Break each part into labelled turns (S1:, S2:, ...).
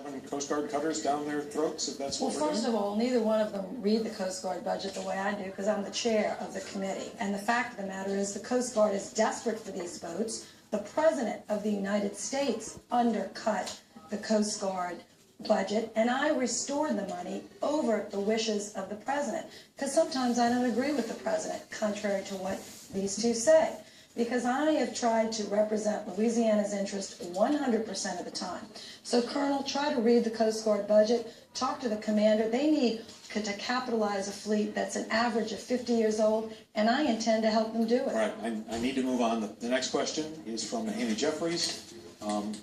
S1: Having Coast Guard cutters down their throats, if that's what we're doing?
S2: Well, first of all, neither one of them read the Coast Guard budget the way I do because I'm the chair of the committee. And the fact of the matter is the Coast Guard is desperate for these boats. The President of the United States undercut the Coast Guard budget, and I restored the money over the wishes of the President. Because sometimes I don't agree with the President, contrary to what these two say. Because I have tried to represent Louisiana's interest 100% of the time. So, Colonel, try to read the Coast Guard budget, talk to the commander. They need to capitalize a fleet that's an average of 50 years old, and I intend to help them do it.
S1: All right, I need to move on. The next question is from Amy Jeffries, and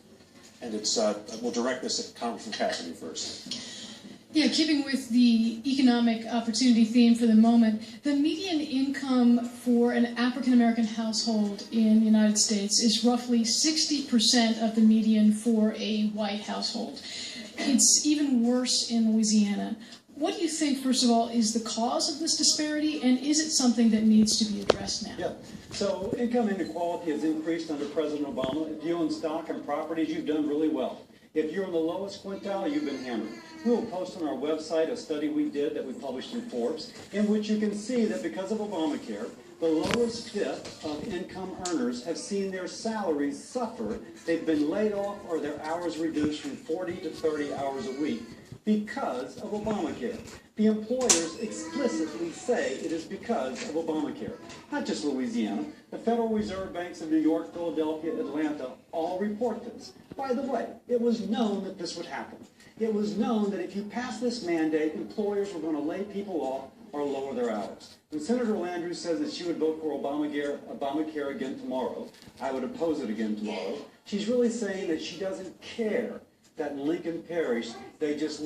S1: it's we'll direct this at Congressman Cassidy first.
S3: Yeah, keeping with the economic opportunity theme for the moment, the median income for an African-American household in the United States is roughly 60% of the median for a white household. It's even worse in Louisiana. What do you think, first of all, is the cause of this disparity, and is it something that needs to be addressed now?
S4: Yeah. So income inequality has increased under President Obama. If you own stock and properties, you've done really well. If you're in the lowest quintile, you've been hammered. We will post on our website a study we did that we published in Forbes, in which you can see that because of Obamacare, the lowest fifth of income earners have seen their salaries suffer. They've been laid off or their hours reduced from 40 to 30 hours a week because of Obamacare. The employers explicitly say it is because of Obamacare. Not just Louisiana. The Federal Reserve Banks of New York, Philadelphia, Atlanta all report this. By the way, it was known that this would happen. It was known that if you pass this mandate, employers were going to lay people off or lower their hours. When Senator Landrieu says that she would vote for Obamacare again tomorrow, I would oppose it again tomorrow, she's really saying that she doesn't care that in Lincoln Parish, they just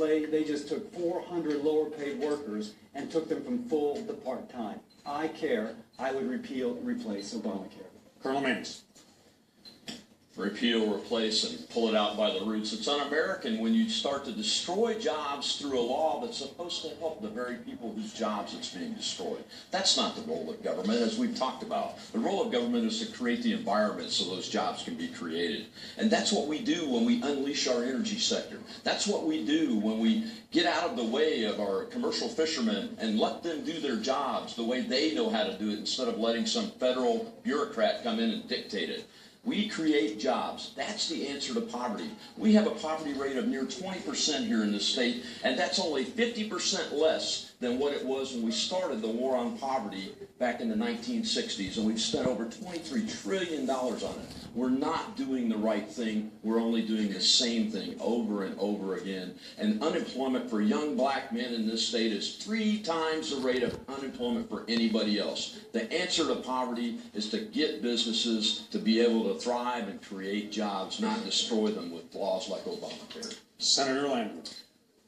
S4: took 400 lower paid workers and took them from full to part-time. I care. I would replace Obamacare.
S1: Colonel Manus.
S5: Repeal, replace, and pull it out by the roots. It's un-American when you start to destroy jobs through a law that's supposed to help the very people whose jobs it's being destroyed. That's not the role of government, as we've talked about. The role of government is to create the environment so those jobs can be created. And that's what we do when we unleash our energy sector. That's what we do when we get out of the way of our commercial fishermen and let them do their jobs the way they know how to do it instead of letting some federal bureaucrat come in and dictate it. We create jobs. That's the answer to poverty. We have a poverty rate of near 20% here in this state, and that's only 50% less than what it was when we started the war on poverty back in the 1960s, and we've spent over $23 trillion on it. We're not doing the right thing. We're only doing the same thing over and over again. And unemployment for young black men in this state is 3 times the rate of unemployment for anybody else. The answer to poverty is to get businesses to be able to thrive and create jobs, not destroy them with laws like Obamacare.
S1: Senator Landrieu.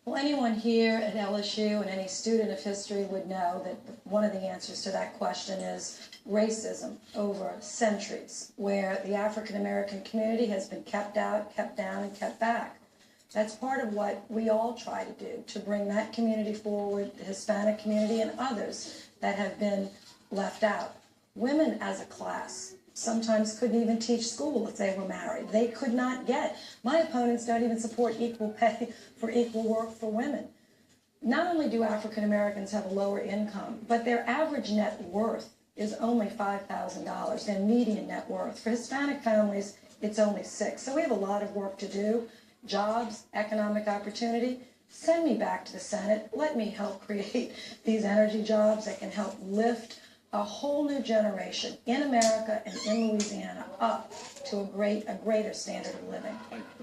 S2: Well, anyone here at LSU and any student of history would know that one of the answers to that question is racism over centuries, where the African American community has been kept out, kept down, and kept back. That's part of what we all try to do, to bring that community forward, the Hispanic community and others that have been left out. Women as a class sometimes couldn't even teach school if they were married. They could not get. My opponents don't even support equal pay for equal work for women. Not only do African Americans have a lower income, but their average net worth is only $5,000, their median net worth. For Hispanic families, it's only $6,000. So we have a lot of work to do. Jobs, economic opportunity. Send me back to the Senate. Let me help create these energy jobs that can help lift a whole new generation in America and in Louisiana up to a greater standard of living.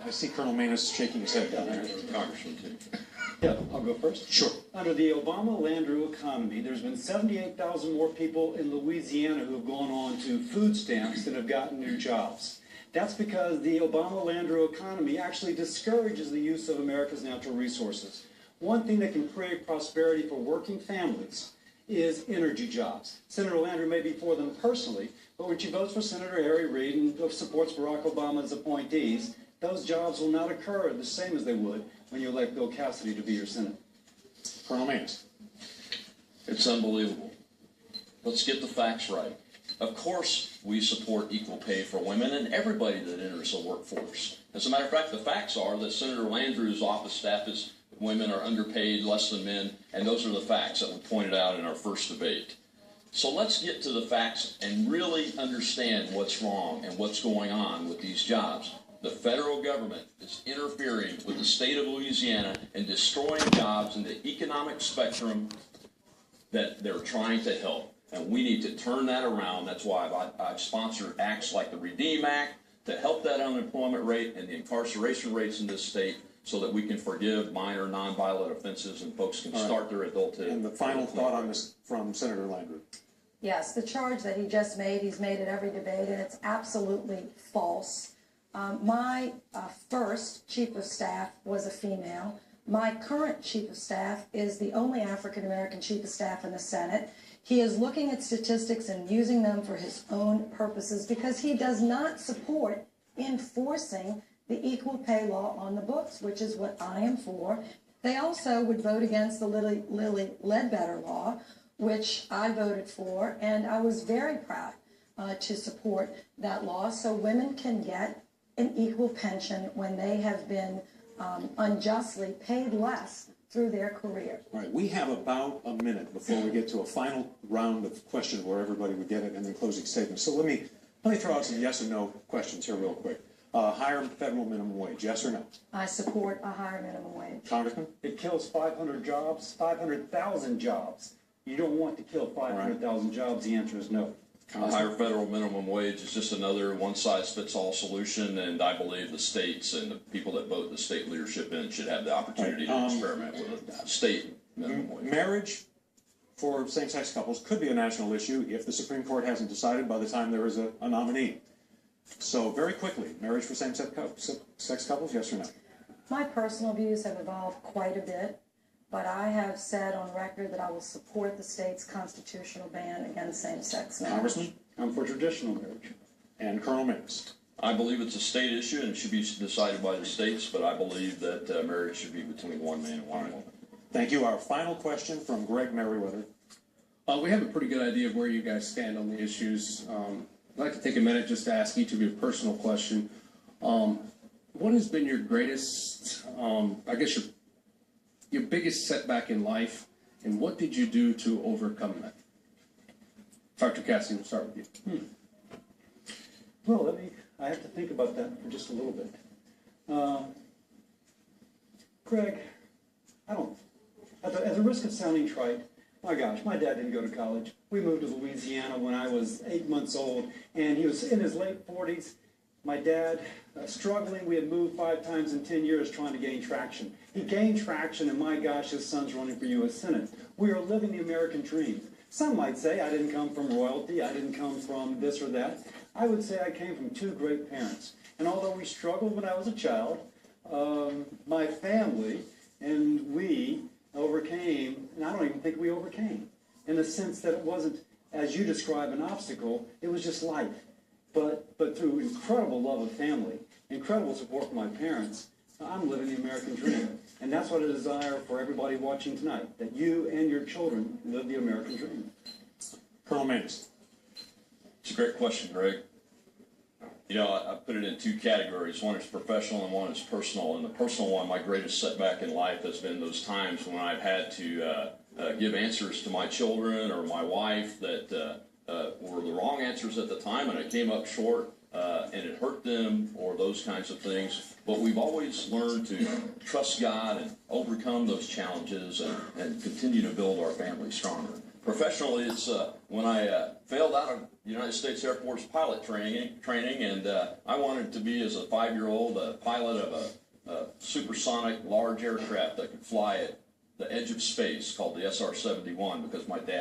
S1: I see Colonel Manus shaking his head down there.
S5: Congressman, too.
S4: Yeah, I'll go first.
S1: Sure.
S4: Under the Obama-Landrieu economy, there's been 78,000 more people in Louisiana who have gone on to food stamps than have gotten new jobs. That's because the Obama-Landrieu economy actually discourages the use of America's natural resources. One thing that can create prosperity for working families is energy jobs. Senator Landrieu may be for them personally, but when she votes for Senator Harry Reid and supports Barack Obama's appointees, those jobs will not occur the same as they would when you elect Bill Cassidy to be your Senate.
S1: Colonel Manus.
S5: It's unbelievable. Let's get the facts right. Of course, we support equal pay for women and everybody that enters the workforce. As a matter of fact, the facts are that Senator Landrieu's office staff is women are underpaid less than men, and those are the facts that we pointed out in our first debate. So let's get to the facts and really understand what's wrong and what's going on with these jobs. The federal government is interfering with the state of Louisiana and destroying jobs in the economic spectrum that they're trying to help. And we need to turn that around. That's why I've sponsored acts like the REDEEM Act to help that unemployment rate and the incarceration rates in this state so that we can forgive minor nonviolent offenses and folks can start their adulthood.
S1: And the final thought on this from Senator Landrieu.
S2: Yes, the charge that he just made, he's made at every debate, and it's absolutely false. My first chief of staff was a female. My current chief of staff is the only African-American chief of staff in the Senate. He is looking at statistics and using them for his own purposes because he does not support enforcing the equal pay law on the books, which is what I am for. They also would vote against the Lilly Ledbetter law, which I voted for, and I was very proud to support that law so women can get an equal pension when they have been unjustly paid less through their career.
S1: All right, we have about a minute before we get to a final round of questions where everybody would get it and then closing statements. So let me throw out some yes or no questions here real quick. Higher federal minimum wage, yes or no?
S2: I support a higher minimum wage.
S1: Congressman?
S4: It kills 500 jobs, 500,000 jobs. You don't want to kill 500,000 jobs. The answer is no.
S5: A higher federal minimum wage is just another one-size-fits-all solution, and I believe the states and the people that vote the state leadership in should have the opportunity to experiment with a state minimum wage.
S1: Marriage for same-sex couples could be a national issue if the Supreme Court hasn't decided by the time there is a nominee. So very quickly, marriage for same-sex couples, yes or no?
S2: My personal views have evolved quite a bit, but I have said on record that I will support the state's constitutional ban against same-sex marriage.
S1: Congressman?
S4: I'm for traditional marriage.
S1: And Colonel Mintz?
S5: I believe it's a state issue and it should be decided by the states, but I believe that marriage should be between one man and one woman.
S1: Thank you. Our final question from Greg Merriweather.
S6: We have a pretty good idea of where you guys stand on the issues. I'd like to take a minute just to ask each of you a personal question. What has been your greatest, I guess your biggest setback in life, and what did you do to overcome that? Dr. Cassidy, we'll start with you.
S4: Well, I have to think about that for just a little bit. Craig, at the risk of sounding trite, my gosh, my dad didn't go to college. We moved to Louisiana when I was 8 months old, and he was in his late 40s. My dad, struggling, we had moved 5 times in 10 years trying to gain traction. He gained traction, and my gosh, his son's running for U.S. Senate. We are living the American dream. Some might say I didn't come from royalty, I didn't come from this or that. I would say I came from 2 great parents. And although we struggled when I was a child, my family and we overcame, and I don't even think we overcame, in the sense that it wasn't, as you describe, an obstacle, it was just life. But through incredible love of family, incredible support from my parents, I'm living the American dream. And that's what I desire for everybody watching tonight, that you and your children live the American dream.
S1: Colonel Mintz.
S5: It's a great question, Greg. You know, I put it in 2 categories. One is professional and one is personal. And the personal one, my greatest setback in life has been those times when I've had to give answers to my children or my wife that were the wrong answers at the time, and I came up short, and it hurt them, or those kinds of things. But we've always learned to trust God and overcome those challenges and continue to build our family stronger. Professionally, it's when I failed out of United States Air Force pilot training, and I wanted to be, as a 5-year-old, a pilot of a supersonic large aircraft that could fly at the edge of space called the SR-71 because my dad